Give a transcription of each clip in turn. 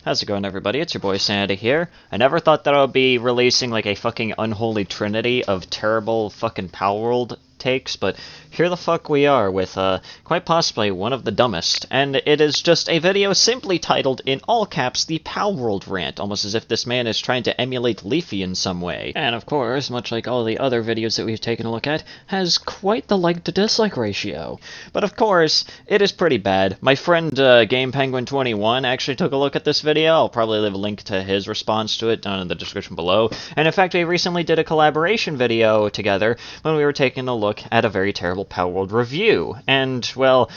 How's it going, everybody? It's your boy Sanity here. I never thought that I would be releasing like a fucking unholy trinity of terrible fucking Palworld takes, but here the fuck we are with quite possibly one of the dumbest, and it is just a video simply titled in all caps the Palworld Rant, almost as if this man is trying to emulate Leafy in some way. And of course, much like all the other videos that we've taken a look at, has quite the like to dislike ratio. But of course, it is pretty bad. My friend GamePenguin21 actually took a look at this video. I'll probably leave a link to his response to it down in the description below. And in fact, we recently did a collaboration video together when we were taking a look at a very terrible Palworld review. And, well,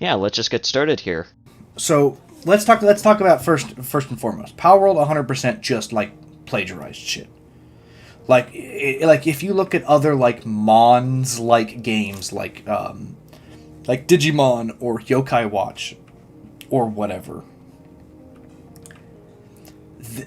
yeah, let's just get started here. So, let's talk about first and foremost. Palworld 100% just, like, plagiarized shit. Like, if you look at other, like, Mons-like games, like Digimon or Yokai Watch or whatever.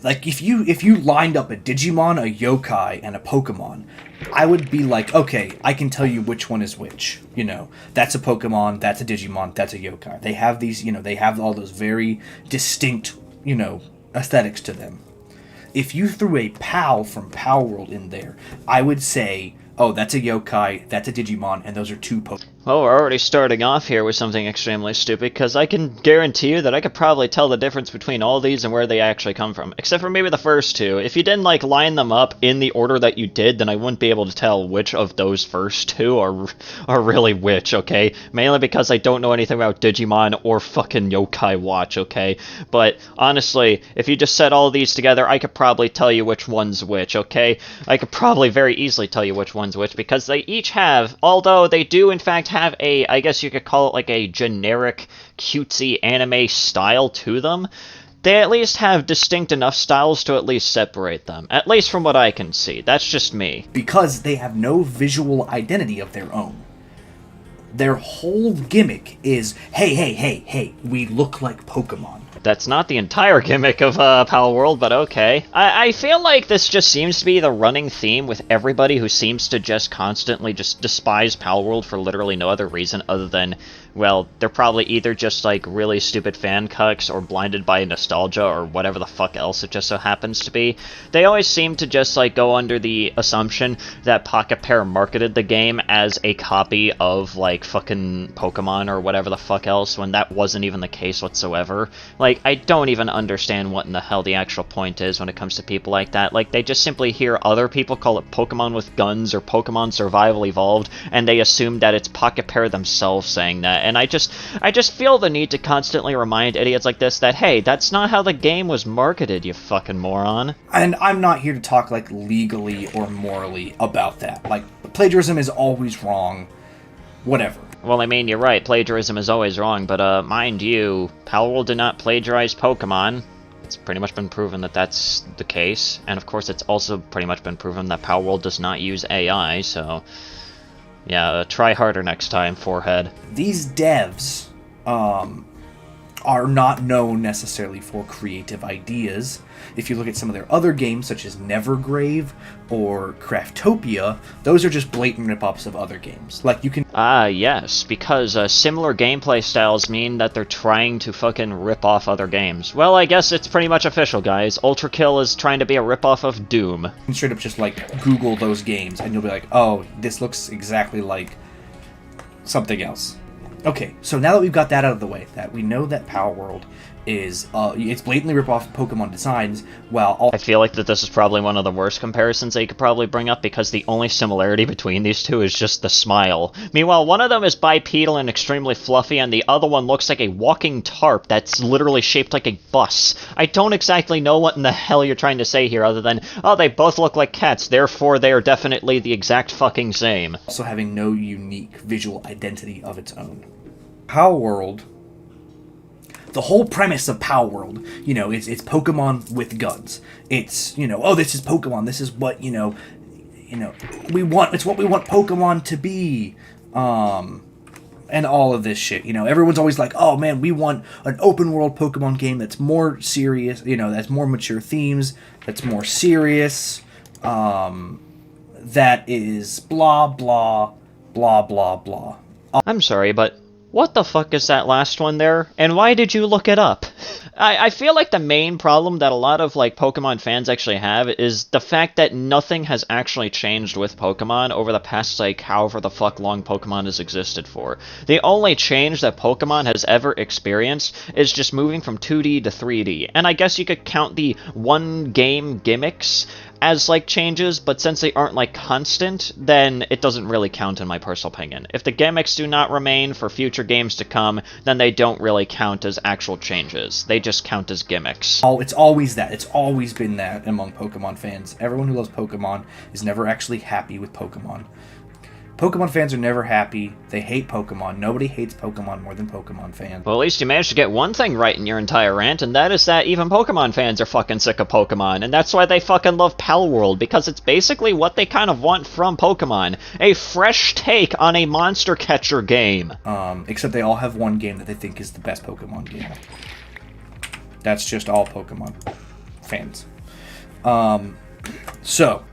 Like, if you lined up a Digimon, a Yokai, and a Pokemon, I would be like, okay, I can tell you which one is which. You know, that's a Pokemon, that's a Digimon, that's a Yokai. They have these, they have all those very distinct, aesthetics to them. If you threw a PAL from Palworld in there, I would say, oh, that's a Yokai, that's a Digimon, and those are two Pokemon. Well, we're already starting off here with something extremely stupid, because I can guarantee you that I could probably tell the difference between all these and where they actually come from. Except for maybe the first two. If you didn't, like, line them up in the order that you did, then I wouldn't be able to tell which of those first two are really which, okay? Mainly because I don't know anything about Digimon or fucking Yokai Watch, okay? But, honestly, if you just set all of these together, I could probably tell you which one's which, okay? I could probably very easily tell you which one's which, because they each have, although they do in fact have a, I guess you could call it like a generic cutesy anime style to them, they at least have distinct enough styles to at least separate them. At least from what I can see. That's just me. Because they have no visual identity of their own. Their whole gimmick is, hey, we look like Pokemon. That's not the entire gimmick of Palworld, but okay. I feel like this just seems to be the running theme with everybody who seems to just constantly just despise Palworld for literally no other reason other than, well, they're probably either just like really stupid fan cucks or blinded by nostalgia or whatever the fuck else it just so happens to be. They always seem to just like go under the assumption that Pocket Pair marketed the game as a copy of like fucking Pokemon or whatever the fuck else when that wasn't even the case whatsoever. Like, I don't even understand what in the hell the actual point is when it comes to people like that. Like, they just simply hear other people call it Pokemon with Guns or Pokemon Survival Evolved, and they assume that it's Pocket Pair themselves saying that. And I just feel the need to constantly remind idiots like this that, hey, that's not how the game was marketed, you fucking moron. And I'm not here to talk, like, legally or morally about that. Like, plagiarism is always wrong. Whatever. Well, I mean, you're right, plagiarism is always wrong, but, mind you, Palworld did not plagiarize Pokemon. It's pretty much been proven that that's the case, and of course it's also pretty much been proven that Palworld does not use AI, so... yeah, try harder next time, forehead. These devs, are not known necessarily for creative ideas. If you look at some of their other games, such as Nevergrave or Craftopia, those are just blatant rip-offs of other games. Like, you can... Ah, yes, because similar gameplay styles mean that they're trying to fucking rip off other games. Well, I guess it's pretty much official, guys. Ultra Kill is trying to be a rip-off of Doom. You can straight up just, like, Google those games, and you'll be like, oh, this looks exactly like something else. Okay, so now that we've got that out of the way, that we know that Palworld is, it's blatantly rip-off Pokemon designs, while I feel like that this is probably one of the worst comparisons that you could probably bring up, because the only similarity between these two is just the smile. Meanwhile, one of them is bipedal and extremely fluffy, and the other one looks like a walking tarp that's literally shaped like a bus. I don't exactly know what in the hell you're trying to say here, other than, oh, they both look like cats, therefore they are definitely the exact fucking same. Also having no unique visual identity of its own. Palworld, the whole premise of Palworld, it's Pokemon with guns. It's, oh, this is Pokemon, this is what, we want, it's what we want Pokemon to be, and all of this shit, everyone's always like, oh man, we want an open world Pokemon game that's more serious, that's more mature themes, that's more serious, that is blah, blah, blah, blah, blah. I'm sorry, but what the fuck is that last one there? And why did you look it up? I feel like the main problem that a lot of like Pokemon fans actually have is the fact that nothing has actually changed with Pokemon over the past like however the fuck long Pokemon has existed for. The only change that Pokemon has ever experienced is just moving from 2D to 3D. And I guess you could count the one game gimmicks as like changes, but since they aren't like constant, then it doesn't really count in my personal opinion. If the gimmicks do not remain for future games to come, then they don't really count as actual changes. They just count as gimmicks. Oh, it's always that. It's always been that among Pokemon fans. Everyone who loves Pokemon is never actually happy with Pokemon. Pokemon fans are never happy. They hate Pokemon. Nobody hates Pokemon more than Pokemon fans. Well, at least you managed to get one thing right in your entire rant, and that is that even Pokemon fans are fucking sick of Pokemon, and that's why they fucking love Palworld, because it's basically what they kind of want from Pokemon. A fresh take on a monster catcher game. Except they all have one game that they think is the best Pokemon game. That's just all Pokemon fans. So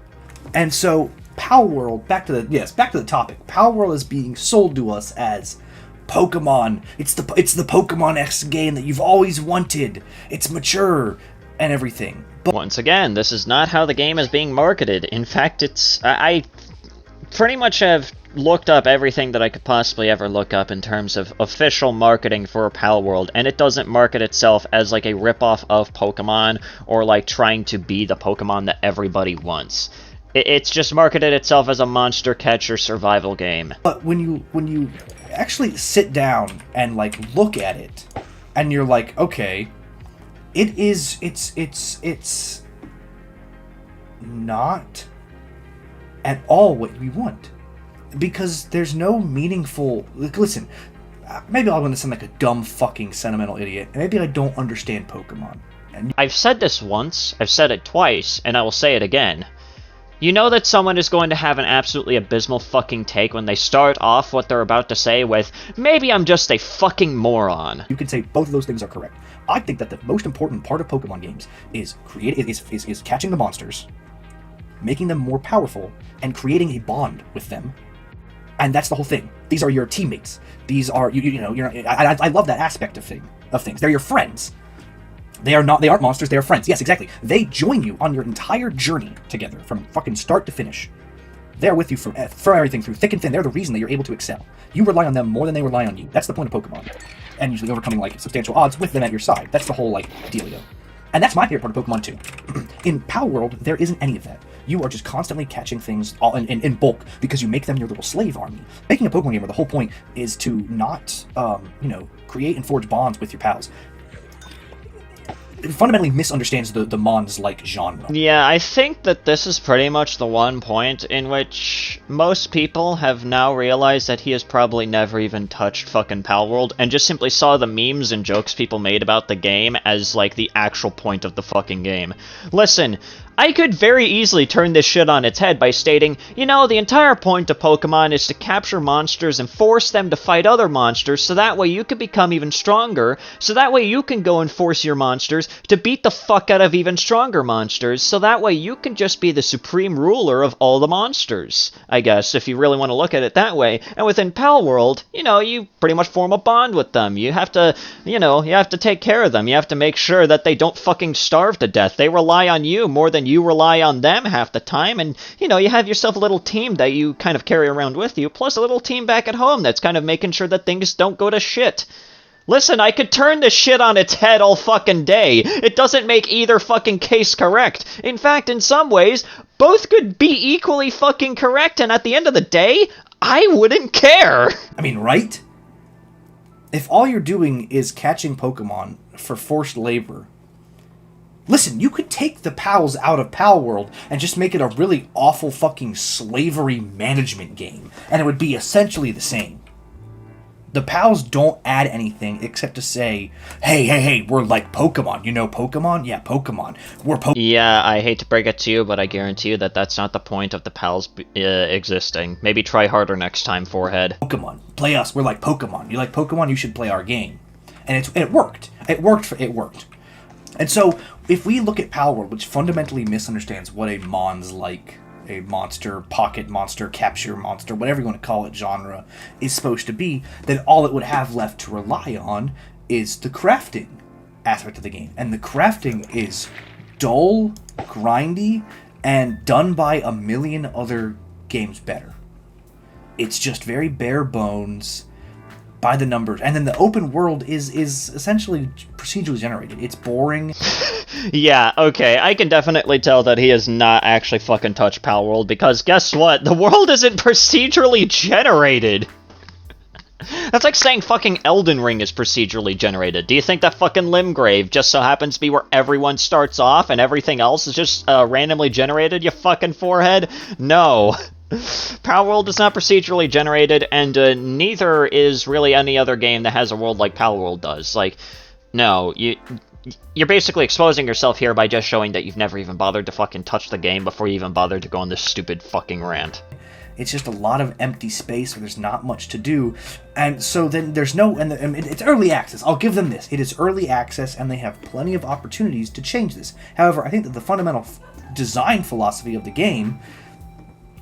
Palworld, back to the topic. Palworld is being sold to us as Pokemon. It's the Pokemon-esque game that you've always wanted. It's mature and everything. But once again, this is not how the game is being marketed. In fact, I pretty much have looked up everything that I could possibly ever look up in terms of official marketing for Palworld, and it doesn't market itself as like a ripoff of Pokemon or like trying to be the Pokemon that everybody wants. It's just marketed itself as a monster catcher survival game. But when you actually sit down and like look at it, and you're like, okay, it's not at all what we want, because there's no meaningful. Listen, maybe I'm gonna sound like a dumb fucking sentimental idiot, and maybe I don't understand Pokemon. And I've said this once, I've said it twice, and I will say it again. You know that someone is going to have an absolutely abysmal fucking take when they start off what they're about to say with, maybe I'm just a fucking moron. You could say both of those things are correct. I think that the most important part of Pokemon games is catching the monsters, making them more powerful, and creating a bond with them. And that's the whole thing. These are your teammates. These are I love that aspect of things. They're your friends. They aren't monsters, they are friends. Yes, exactly. They join you on your entire journey together, from fucking start to finish. They're with you for everything, through thick and thin. They're the reason that you're able to excel. You rely on them more than they rely on you. That's the point of Pokemon. And usually overcoming, like, substantial odds with them at your side. That's the whole, like, dealio. And that's my favorite part of Pokemon, too. In Palworld, there isn't any of that. You are just constantly catching things all in bulk, because you make them your little slave army. Making a Pokemon game where the whole point is to not, create and forge bonds with your pals. It fundamentally misunderstands the Mons-like genre. Yeah, I think that this is pretty much the one point in which most people have now realized that he has probably never even touched fucking Palworld, and just simply saw the memes and jokes people made about the game as, like, the actual point of the fucking game. Listen, I could very easily turn this shit on its head by stating, the entire point of Pokemon is to capture monsters and force them to fight other monsters, so that way you can become even stronger, so that way you can go and force your monsters to beat the fuck out of even stronger monsters, so that way you can just be the supreme ruler of all the monsters, I guess, if you really want to look at it that way. And within Palworld, you pretty much form a bond with them. You have to, you have to take care of them. You have to make sure that they don't fucking starve to death. They rely on you more than you rely on them half the time, and, you have yourself a little team that you kind of carry around with you, plus a little team back at home that's kind of making sure that things don't go to shit. Listen, I could turn this shit on its head all fucking day. It doesn't make either fucking case correct. In fact, in some ways, both could be equally fucking correct, and at the end of the day, I wouldn't care. I mean, right? If all you're doing is catching Pokemon for forced labor, listen, you could take the pals out of Palworld and just make it a really awful fucking slavery management game, and it would be essentially the same. The pals don't add anything except to say, hey, we're like Pokemon. You know Pokemon? Yeah, Pokemon. We're Pokemon. Yeah, I hate to break it to you, but I guarantee you that that's not the point of the pals existing. Maybe try harder next time, forehead. Pokemon. Play us. We're like Pokemon. You like Pokemon? You should play our game. And it worked. It worked. And so, if we look at Palworld, which fundamentally misunderstands what a Mons-like, a monster, pocket monster, capture monster, whatever you want to call it, genre, is supposed to be, then all it would have left to rely on is the crafting aspect of the game. And the crafting is dull, grindy, and done by a million other games better. It's just very bare bones, by the numbers. And then the open world is essentially procedurally generated. It's boring. Yeah, okay, I can definitely tell that he has not actually fucking touched Palworld, because guess what? The world isn't procedurally generated! That's like saying fucking Elden Ring is procedurally generated. Do you think that fucking Limgrave just so happens to be where everyone starts off and everything else is just randomly generated, you fucking forehead? No. Palworld is not procedurally generated, and neither is really any other game that has a world like Palworld does. Like, no, you're basically exposing yourself here by just showing that you've never even bothered to fucking touch the game before you even bothered to go on this stupid fucking rant. It's just a lot of empty space where there's not much to do. And so then there's no... And it's early access. I'll give them this. It is early access, and they have plenty of opportunities to change this. However, I think that the fundamental design philosophy of the game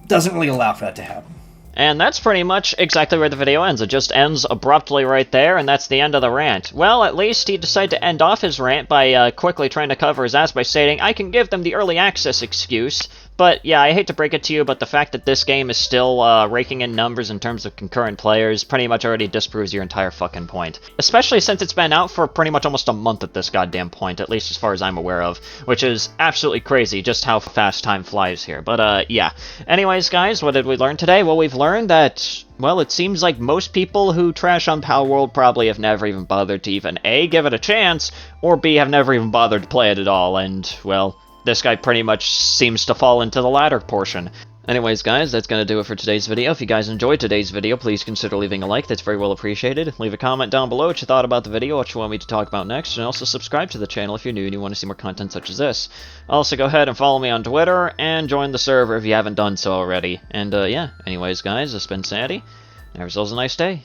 doesn't really allow for that to happen. And that's pretty much exactly where the video ends. It just ends abruptly right there, and that's the end of the rant. Well, at least he decided to end off his rant by quickly trying to cover his ass by stating, I can give them the early access excuse. But yeah, I hate to break it to you, but the fact that this game is still raking in numbers in terms of concurrent players pretty much already disproves your entire fucking point. Especially since it's been out for pretty much almost a month at this goddamn point, at least as far as I'm aware of, which is absolutely crazy just how fast time flies here. But yeah. Anyways, guys, what did we learn today? Well, we've learned that, well, it seems like most people who trash on Palworld probably have never even bothered to even A, give it a chance, or B, have never even bothered to play it at all, and, well, this guy pretty much seems to fall into the latter portion. Anyways, guys, that's going to do it for today's video. If you guys enjoyed today's video, please consider leaving a like. That's very well appreciated. Leave a comment down below what you thought about the video, what you want me to talk about next, and also subscribe to the channel if you're new and you want to see more content such as this. Also, go ahead and follow me on Twitter, and join the server if you haven't done so already. And, yeah, anyways, guys, it's been Sandy. Have yourselves a nice day.